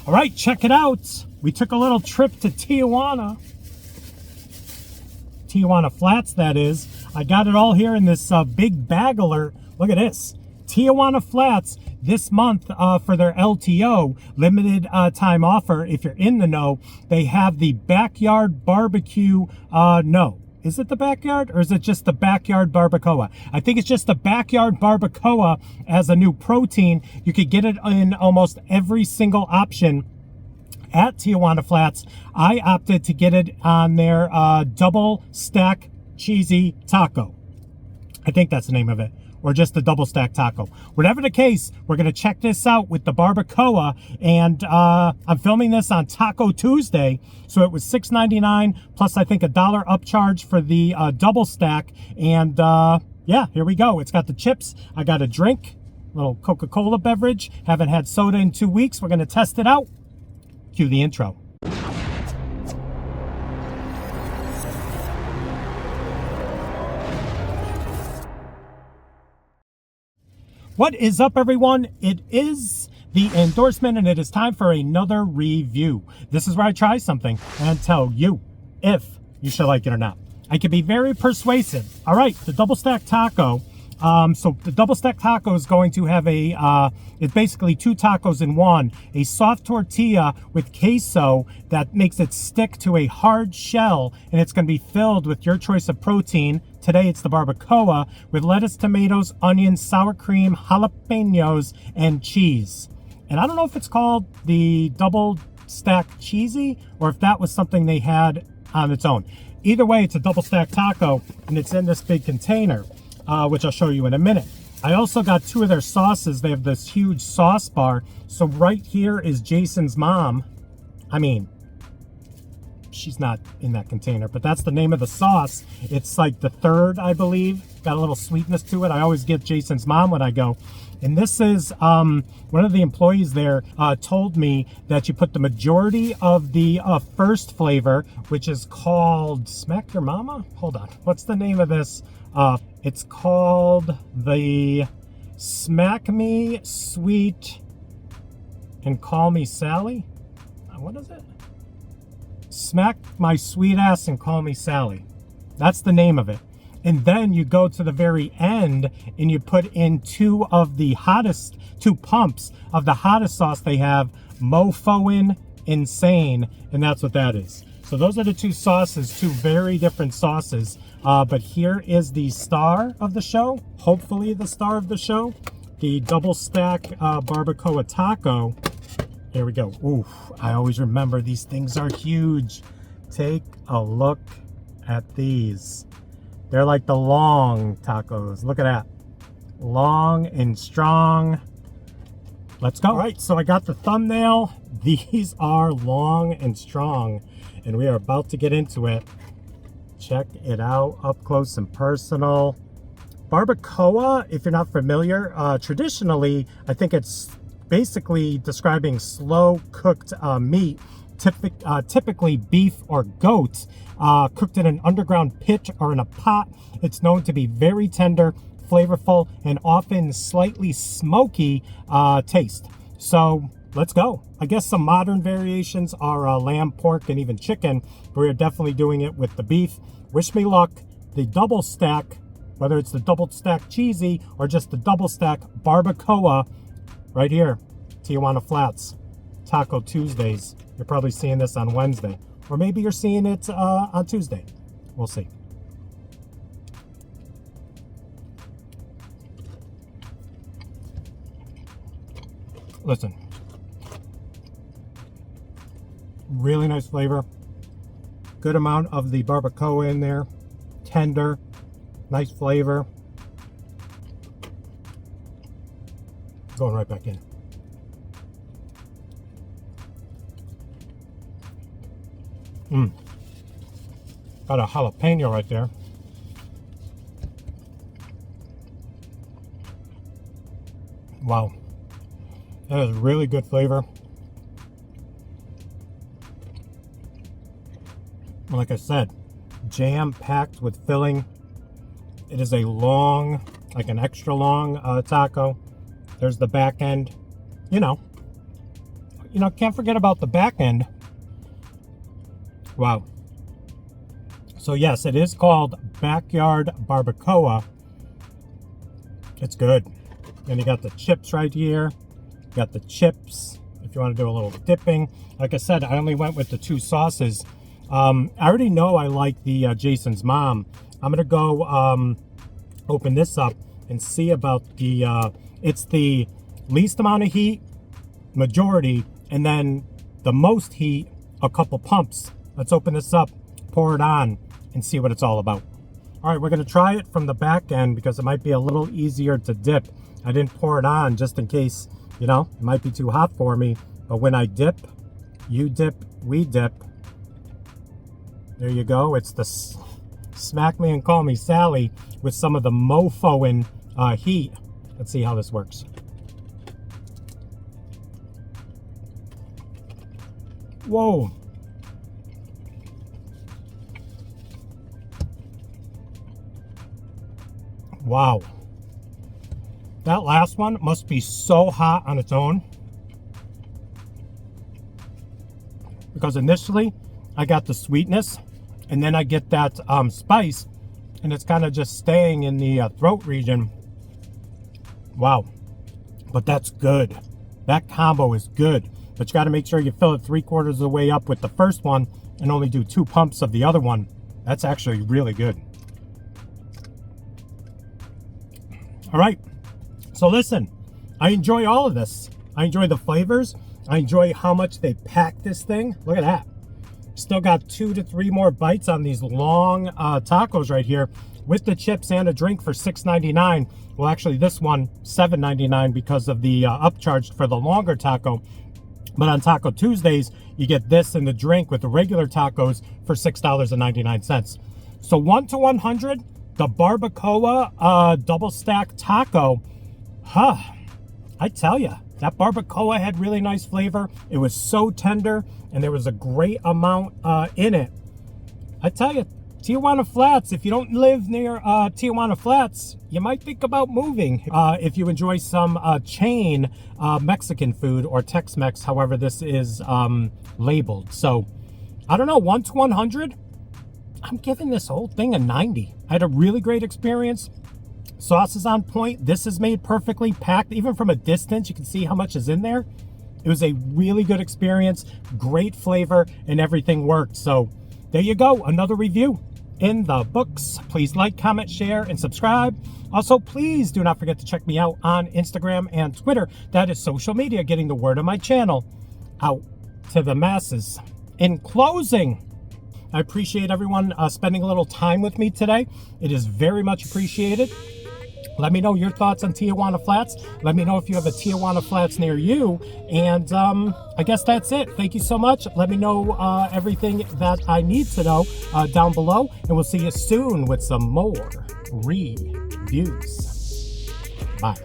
All right, check it out. We took a little trip to Tijuana Flats, that is. I got it all here in this big bag alert. Look at this. Tijuana Flats this month for their LTO, limited time offer. If you're in the know, they have the Backyard Barbecue. No. Is it the Backyard or is it just the Backyard Barbacoa? I think it's just the Backyard Barbacoa as a new protein. You could get it in almost every single option at Tijuana Flats. I opted to get it on their double stack cheesy taco. I think that's the name of it. Or just the double stack taco. Whatever the case, we're going to check this out with the barbacoa. And I'm filming this on Taco Tuesday. So it was $6.99 plus I think $1 upcharge for the double stack. And yeah, here we go. It's got the chips. I got a drink, little Coca-Cola beverage. Haven't had soda in 2 weeks. We're going to test it out. Cue the intro. What is up, everyone? It is the endorsement, and it is time for another review. This is where I try something and tell you if you should like it or not. I can be very persuasive. All right, the double stack taco. So the double stack taco is going to have it's basically 2 tacos in one. A soft tortilla with queso that makes it stick to a hard shell, and it's going to be filled with your choice of protein. Today it's the barbacoa with lettuce, tomatoes, onions, sour cream, jalapenos, and cheese. And I don't know if it's called the double stack cheesy or if that was something they had on its own. Either way, it's a double stack taco, and it's in this big container. Which I'll show you in a minute. I also got 2 of their sauces. They have this huge sauce bar. So right here is Jason's mom. I mean, she's not in that container, but that's the name of the sauce. It's like the 3rd, I believe. Got a little sweetness to it. I always get Jason's mom when I go. And this is, one of the employees there told me that you put the majority of the first flavor, which is called Smack Your Mama? Hold on. What's the name of this? It's called the Smack Me Sweet and Call Me Sally. What is it? Smack My Sweet Ass and Call Me Sally. That's the name of it. And then you go to the very end and you put in 2 pumps of the hottest sauce they have, Mofoin Insane, and that's what that is. So those are the 2 sauces, 2 very different sauces. But here is the star of the show, hopefully the star of the show, the double stack barbacoa taco. Here we go. Ooh, I always remember these things are huge. Take a look at these. They're like the long tacos. Look at that. Long and strong. Let's go. All right, so I got the thumbnail. These are long and strong, and we are about to get into it. Check it out up close and personal. Barbacoa, if you're not familiar, traditionally, I think it's basically describing slow cooked meat, typically beef or goat, cooked in an underground pit or in a pot. It's known to be very tender, flavorful, and often slightly smoky taste. So let's go. I guess some modern variations are lamb, pork, and even chicken, but we're definitely doing it with the beef. Wish me luck. The double stack, whether it's the double stack cheesy or just the double stack barbacoa, right here, Tijuana Flats, Taco Tuesdays. You're probably seeing this on Wednesday, or maybe you're seeing it on Tuesday. We'll see. Listen. Really nice flavor. Good amount of the barbacoa in there. Tender. Nice flavor. Going right back in. Got a jalapeno right there. Wow. That is really good flavor. Like I said, jam-packed with filling. It is a long, like an extra long taco. There's the back end. You know, you know, can't forget about the back end. Wow. So yes, it is called Backyard Barbacoa. It's good. And you got the chips right here. You got the chips if you want to do a little dipping. Like I said, I only went with the 2 sauces. I already know I like the Jason's Mom. I'm going to go open this up and see about the, it's the least amount of heat, majority, and then the most heat, a couple pumps. Let's open this up, pour it on, and see what it's all about. All right, we're going to try it from the back end because it might be a little easier to dip. I didn't pour it on just in case, you know, it might be too hot for me. But when I dip, you dip, we dip. There you go. It's the smack me and call me Sally with some of the mofo-ing heat. Let's see how this works. Whoa. Wow. That last one must be so hot on its own. Because initially, I got the sweetness, and then I get that spice, and it's kind of just staying in the throat region. Wow. But that's good. That combo is good. But you got to make sure you fill it 3/4 of the way up with the first one and only do 2 pumps of the other one. That's actually really good. All right. So listen, I enjoy all of this. I enjoy the flavors. I enjoy how much they pack this thing. Look at that. Still got 2 to 3 more bites on these long tacos right here with the chips and a drink for $6.99. Well, actually this one, $7.99 because of the upcharge for the longer taco. But on Taco Tuesdays, you get this and the drink with the regular tacos for $6.99. So 1 to 100, the Barbacoa double stack taco. I tell you, that barbacoa had really nice flavor. It was so tender, and there was a great amount in it. I tell you, Tijuana Flats, if you don't live near Tijuana Flats, you might think about moving. If you enjoy some chain Mexican food or Tex-Mex, however this is labeled. So, I don't know, 1 to 100? I'm giving this whole thing a 90. I had a really great experience. Sauce is on point. This is made perfectly packed. Even from a distance, you can see how much is in there. It was a really good experience, great flavor, and everything worked. So there you go, another review in the books. Please like, comment, share, and subscribe. Also, please do not forget to check me out on Instagram and Twitter. That is social media, getting the word of my channel out to the masses. In closing, I appreciate everyone spending a little time with me today. It is very much appreciated. Let me know your thoughts on Tijuana Flats. Let me know if you have a Tijuana Flats near you. And I guess that's it. Thank you so much. Let me know everything that I need to know down below. And we'll see you soon with some more reviews. Bye.